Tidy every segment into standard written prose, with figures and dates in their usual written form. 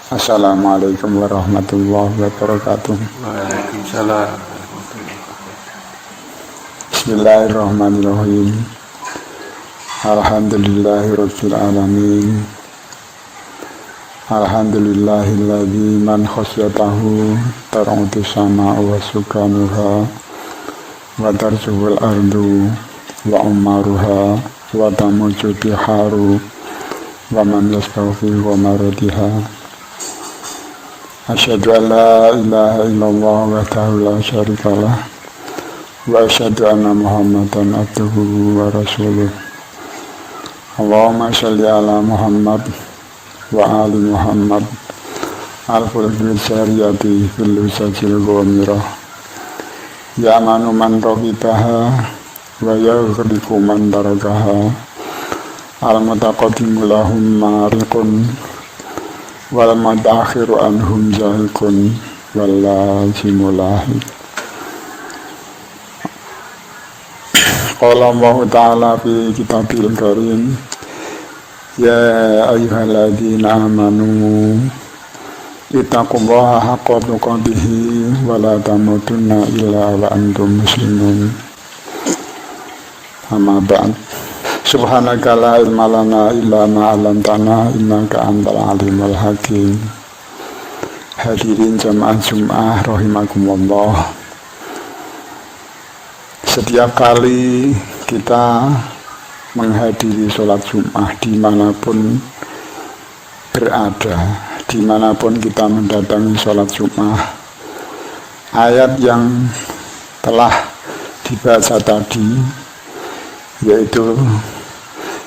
Assalamualaikum warahmatullahi wabarakatuh. Waalaikumsalam. Bismillahirrahmanirrahim. Alhamdulillahirabbil alamin. Alhamdulillahilladzi man khasyatahu tar'utu sama'u wa sukanuha wa tarjuhul ardu wa umaruha wa tamuju biharu wa man yastaghfir wa maradiha. Asyhadu an la ilaha illallah wahdahu la syarikalah wa asyhadu anna Muhammadan abduhu wa rasuluh. Allahumma shalli ala Muhammad wa ali Muhammad al-fulkil syariyati fil usajil ghamirah ya manu man rogibaha wa yaghriku man daragaha al-mutaqaddimu lahum mariqun wal madakhiru anhum jahikun wal lazimu lahik. Qala Allah ta'ala fi kitabil karim, ya ayyuhalladzina amanu ittaqullaha haqqa tuqatih wa la tamutunna illa wa antum muslimun. Amma ba'd. Subhanaka la ilma lana illa ma 'allamtana innaka antal alimul hakim. Hadirin jamaah Jumat rahimakumullah. Setiap kali kita menghadiri sholat Jumat dimanapun berada, dimanapun kita mendatangi sholat Jumat, ayat yang telah dibaca tadi yaitu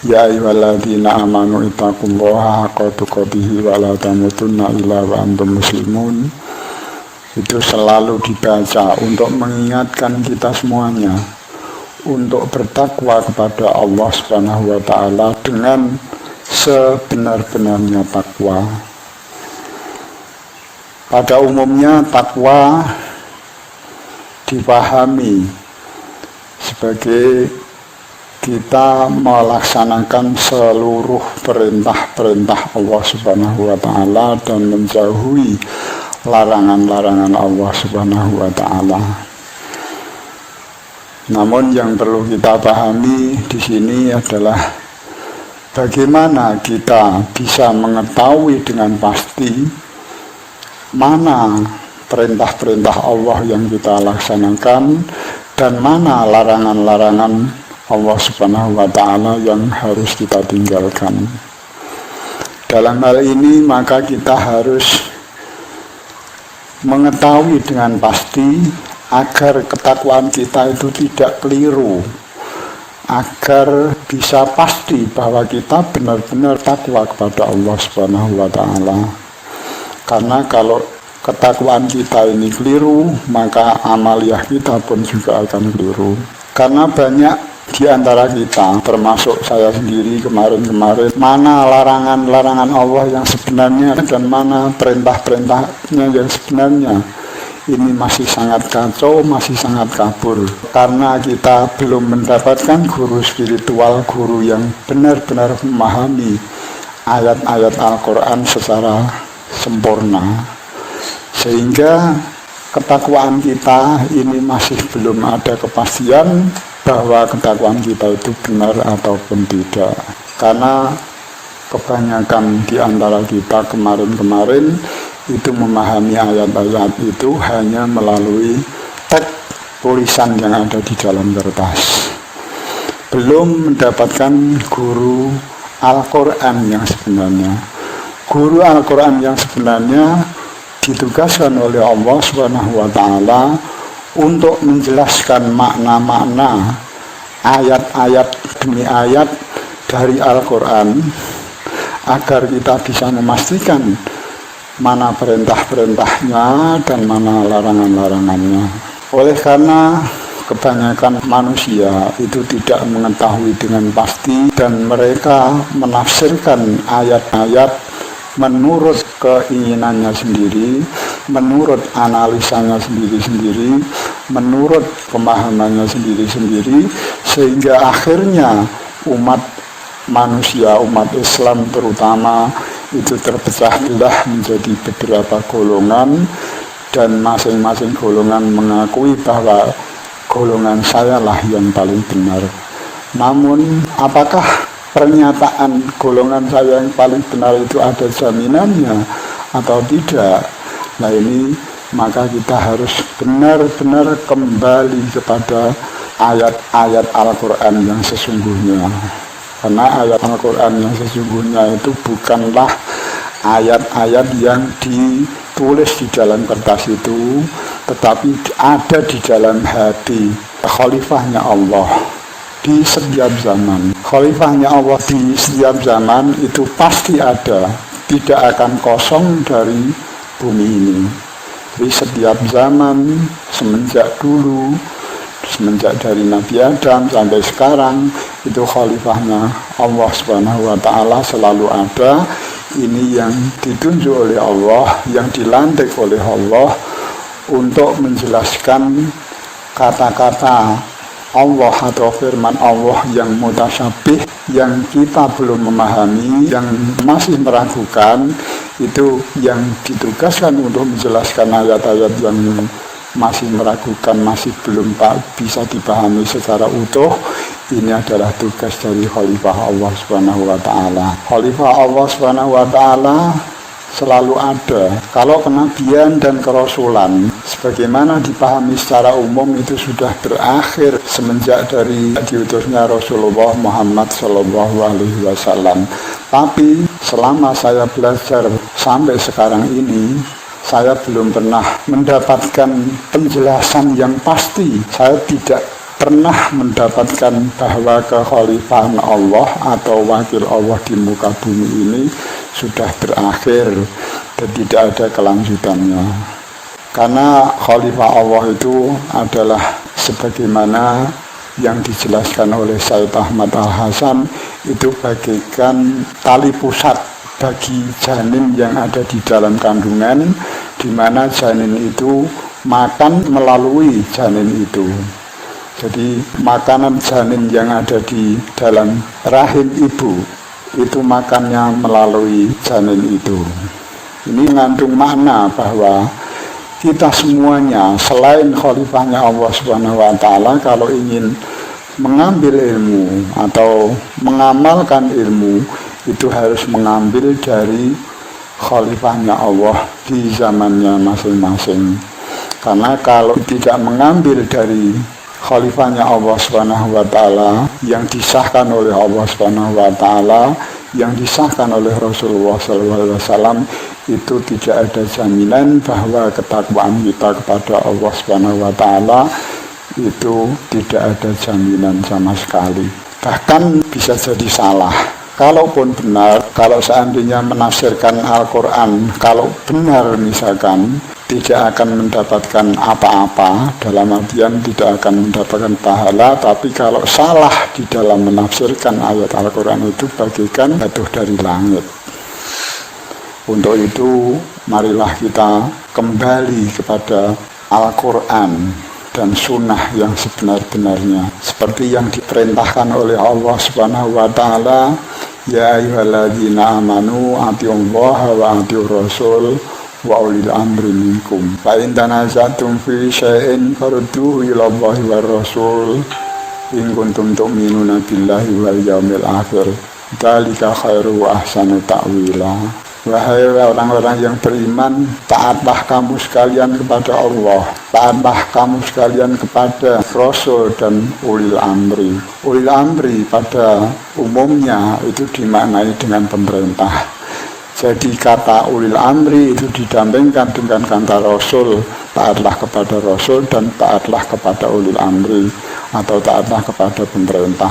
ya ayyuhalladzina amanu ittaqullaha haqqa tuqatih wa la tamutunna illa wa antum muslimun, itu selalu dibaca untuk mengingatkan kita semuanya untuk bertakwa kepada Allah Subhanahu wa ta'ala dengan sebenar-benarnya takwa. Pada umumnya takwa dipahami sebagai kita melaksanakan seluruh perintah-perintah Allah Subhanahu wa ta'ala dan menjauhi larangan-larangan Allah Subhanahu wa ta'ala. Namun yang perlu kita pahami di sini adalah bagaimana kita bisa mengetahui dengan pasti mana perintah-perintah Allah yang kita laksanakan dan mana larangan-larangan Allah Subhanahu wa ta'ala yang harus kita tinggalkan. Dalam hal ini maka kita harus mengetahui dengan pasti agar ketakwaan kita itu tidak keliru, agar bisa pasti bahwa kita benar-benar takwa kepada Allah Subhanahu wa ta'ala. Karena kalau ketakwaan kita ini keliru, maka amaliyah kita pun juga akan keliru. Karena banyak di antara kita, termasuk saya sendiri kemarin-kemarin, mana larangan-larangan Allah yang sebenarnya dan mana perintah-perintahnya yang sebenarnya, ini masih sangat kacau, masih sangat kabur. Karena kita belum mendapatkan guru spiritual, guru yang benar-benar memahami ayat-ayat Al-Quran secara sempurna, sehingga ketakwaan kita ini masih belum ada kepastian bahwa ketakwaan kita itu benar ataupun tidak. Karena kebanyakan di antara kita kemarin-kemarin itu memahami ayat-ayat itu hanya melalui teks tulisan yang ada di dalam kertas, belum mendapatkan guru Al-Quran yang sebenarnya. Guru Al-Quran yang sebenarnya ditugaskan oleh Allah Subhanahu wa ta'ala untuk menjelaskan makna-makna ayat-ayat demi ayat dari Al-Quran agar kita bisa memastikan mana perintah-perintahnya dan mana larangan-larangannya. Oleh karena kebanyakan manusia itu tidak mengetahui dengan pasti dan mereka menafsirkan ayat-ayat menurut keinginannya sendiri, menurut analisanya sendiri-sendiri, menurut pemahamannya sendiri-sendiri, sehingga akhirnya umat manusia, umat Islam terutama, itu terpecah belah menjadi beberapa golongan, dan masing-masing golongan mengakui bahwa golongan saya lah yang paling benar. Namun apakah pernyataan golongan saya yang paling benar itu ada jaminannya atau tidak? Nah ini maka kita harus benar-benar kembali kepada ayat-ayat Al-Quran yang sesungguhnya. Karena ayat Al-Quran yang sesungguhnya itu bukanlah ayat-ayat yang ditulis di dalam kertas itu, tetapi ada di dalam hati khalifahnya Allah di setiap zaman. Khalifahnya Allah di setiap zaman itu pasti ada, tidak akan kosong dari bumi ini. Di setiap zaman, semenjak dulu, semenjak dari Nabi Adam sampai sekarang, itu khalifahnya Allah Subhanahu wa Ta'ala selalu ada. Ini yang ditunjuk oleh Allah, yang dilantik oleh Allah untuk menjelaskan kata-kata Allah atau firman Allah yang mutasyabih, yang kita belum memahami, yang masih meragukan. Itu yang ditugaskan untuk menjelaskan ayat-ayat yang masih meragukan, masih belum bisa dipahami secara utuh. Ini adalah tugas dari Khalifah Allah Subhanahu wa Ta'ala. Khalifah Allah Subhanahu wa Ta'ala selalu ada. Kalau kenabian dan kerasulan sebagaimana dipahami secara umum itu sudah berakhir semenjak dari diutusnya Rasulullah Muhammad SAW. Tapi selama saya belajar sampai sekarang ini, saya belum pernah mendapatkan penjelasan yang pasti. Saya tidak pernah mendapatkan bahwa kekhalifahan Allah atau wakil Allah di muka bumi ini sudah berakhir dan tidak ada kelanjutannya. Karena khalifah Allah itu adalah sebagaimana yang dijelaskan oleh Sayyid Ahmad Al-Hasan, itu bagaikan tali pusat bagi janin yang ada di dalam kandungan, di mana janin itu makan melalui janin itu. Jadi makanan janin yang ada di dalam rahim ibu itu makannya melalui janin itu. Ini mengandung makna bahwa kita semuanya selain khalifahnya Allah Subhanahu wa Ta'ala, kalau ingin mengambil ilmu atau mengamalkan ilmu, itu harus mengambil dari khalifahnya Allah di zamannya masing-masing. Karena kalau tidak mengambil dari khalifahnya Allah Subhanahu wa Ta'ala yang disahkan oleh Allah Subhanahu wa Ta'ala, yang disahkan oleh Rasulullah SAW, itu tidak ada jaminan bahwa ketakwaan kita kepada Allah Subhanahu wa Ta'ala itu tidak ada jaminan sama sekali. Bahkan bisa jadi salah. Kalaupun benar, kalau seandainya menafsirkan Al-Quran, kalau benar misalkan, tidak akan mendapatkan apa-apa, dalam artian tidak akan mendapatkan pahala. Tapi kalau salah di dalam menafsirkan ayat Al-Quran itu bagaikan jatuh dari langit. Untuk itu, marilah kita kembali kepada Al-Quran dan sunnah yang sebenar-benarnya, seperti yang diperintahkan oleh Allah Subhanahu wa Ta'ala, ya ayyuhalladzina amanu atiullaha wa atiur rasul wa ulil amri minkum fa in tanazatum fi syai'in farudduhu ila Allahi war rasul in kuntum tu'minuna billahi wal yaumil akhir dzalika khairu wa ahsanu ta'wila. Wahai orang-orang yang beriman, taatlah kamu sekalian kepada Allah, taatlah kamu sekalian kepada Rasul dan ulil amri. Ulil amri pada umumnya itu dimaknai dengan pemerintah. Jadi kata ulil amri itu didampingkan dengan kata Rasul, taatlah kepada Rasul dan taatlah kepada ulil amri atau taatlah kepada pemerintah.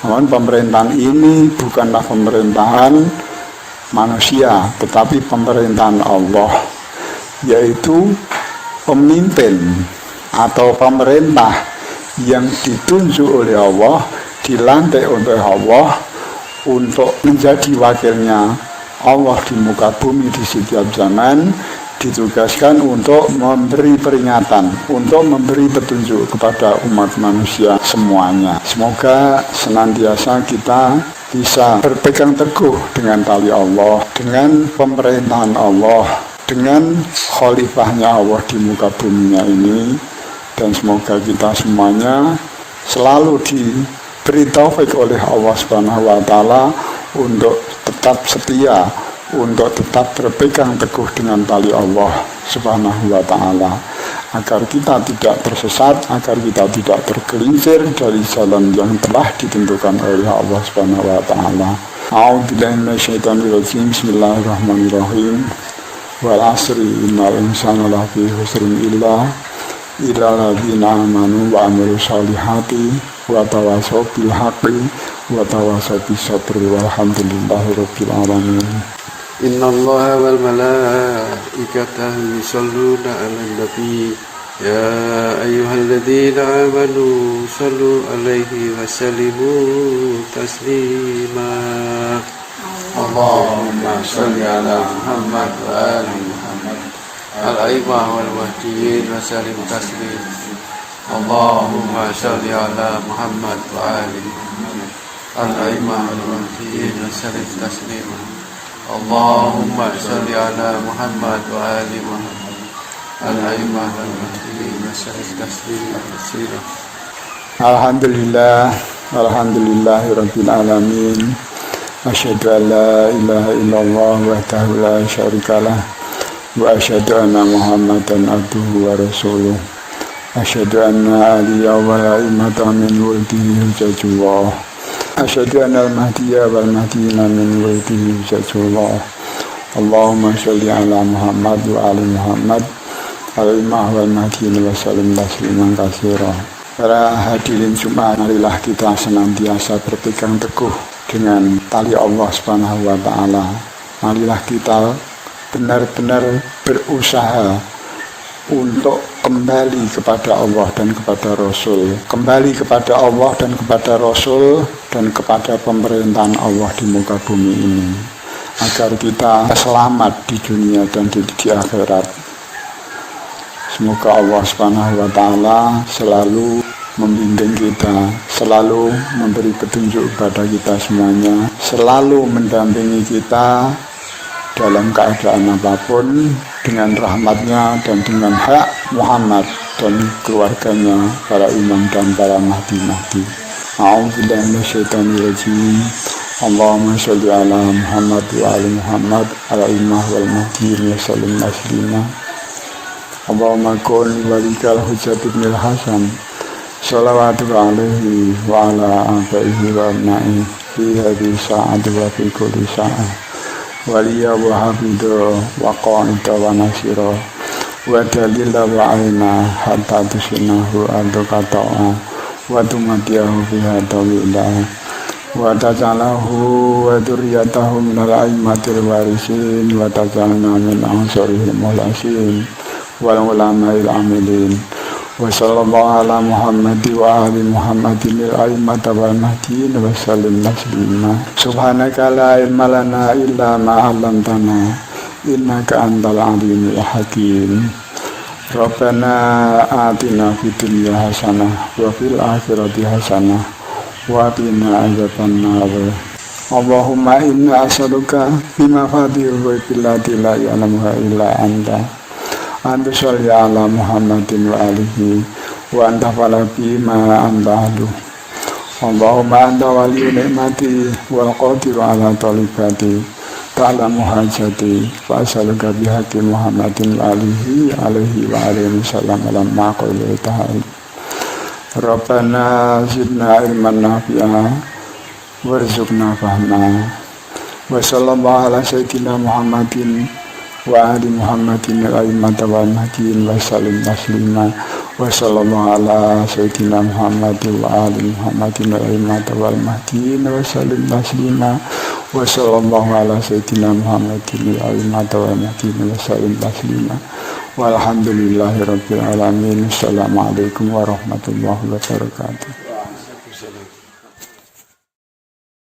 Namun pemerintahan ini bukanlah pemerintahan manusia, tetapi pemerintahan Allah, yaitu pemimpin atau pemerintah yang ditunjuk oleh Allah, dilantik oleh Allah untuk menjadi wakilnya Allah di muka bumi di setiap zaman, ditugaskan untuk memberi peringatan, untuk memberi petunjuk kepada umat manusia semuanya. Semoga senantiasa kita bisa berpegang teguh dengan tali Allah, dengan pemerintahan Allah, dengan khalifahnya Allah di muka buminya ini. Dan semoga kita semuanya selalu diberi taufik oleh Allah Subhanahu wa taala untuk tetap setia, untuk tetap berpegang teguh dengan tali Allah Subhanahu wa taala, agar kita tidak tersesat, agar kita tidak tergelincir dari jalan yang telah ditentukan oleh Allah Subhanahu wa taala. A'udzubillahi minasyaitonir rajim. Bismillahirrahmanirrahim. Wal 'asri innal insana lafi khusrin illa alladzina amanu wa 'amilus solihati wa tawassaw bil haqqi wa tawassaw bis sabri walhamdulillahirabbil alamin. Innallaha wal malaikatahu yusholluna 'alan nabi ya ayyuhalladzina amanu shallu 'alaihi wa sallimu taslima. Allahumma shalli 'ala Muhammad wa ali Muhammad al-a'immah wal mahdiyyin wa sallim taslima. Allahumma shalli 'ala Muhammad wa ali Muhammad al-a'immah wal mahdiyyin wa sallim taslima. Allahumma shalli 'ala Muhammad wa ali Muhammad al-a'immah wal mahdiyyin wa sallim taslima. Alhamdulillah, alhamdulillahirabbil alamin. Asyhadu an la ilaha illallah wahdahu la syarikalah wa asyhadu anna Muhammadan abduhu wa rasuluh. Asyhadu anna aliya wal a'immata min wuldihi hujjatullah. Asyhadu anna al-mahdiyya wal mahdiyina min wuldihi hujjatullah. Allahumma sholli ala Muhammad wa ali Muhammad al-a'immah wal mahdiyina wa sallim tasliman katsira. Para hadirin Jumat, marilah kita senantiasa berpegang teguh dengan tali Allah Subhanahu wa taala. Marilah kita benar-benar berusaha untuk kembali kepada Allah dan kepada Rasul, kembali kepada Allah dan kepada Rasul dan kepada pemerintahan Allah di muka bumi ini, agar kita selamat di dunia dan di akhirat. Semoga Allah Subhanahu wa taala selalu membimbing kita, selalu memberi petunjuk kepada kita semuanya, selalu mendampingi kita dalam keadaan apapun, dengan rahmatnya dan dengan hak Muhammad dan keluarganya, para imam dan para mahdi-mahdi. A'udzubillahi minasyaitonir rajim. Allahumma sholli ala Muhammad wa ali Muhammad al-a'immah wal mahdiyyin wa sallim taslima. Allahumma kun walikal hujjat ibnil Hasan sholawatu alaihi wa ala abaihi wa abnaihi fi hadhihi sa'ati wa fi kulli sa'ah waliya wa hafidah wa qa'ida wa nasira wa dalila wa aina hatta tusinahu adukata'a wa tumatiyahu fiha tawila wa tajalahu wa duriyatahu minal a'immatil warisin wa tajalna min ansarihil mulasin wal ulama'il amilin. Wa sallallahu ala Muhammad wa ali Muhammadin al-a'immata wal mahdiyyin wa sallim taslima. Subhanaka la ilma lana illa ma 'allamtana innaka antal alimul hakim. Rabbana atina fid dunya hasanah wa fil akhirati hasanah wa qina adzabannar. Allahumma inna as'aluka bima fatihul ghaibi la ya'lamuha illa anta. Anta sholli ala Muhammadin wa alihi wa anta falabi ma anta ahlu. Allahumma anta wali ni'mati wal qadiru ala talibati ta'lamu hajati wa as'aluka bihaqqi Muhammadin wa alihi alaihi wa alihi salam alam maqulu ta'ala. Rabbana zidna ilman nafi'a warzuqna fahma. Wa sallallahu ala sayyidina Muhammadin wa ali Muhammadin al-a'immata wal mahdiyyin wa sallim taslima. Wa sallallahu ala sayyidina Muhammadin wa ali Muhammadin al-a'immata wal mahdiyyin wa sallim taslima. Wa sallallahu ala sayyidina Muhammadin al-a'immata wal mahdiyyin wa sallim taslima. Walhamdulillahi rabbil alamin. Assalamualaikum warahmatullahi wabarakatuh.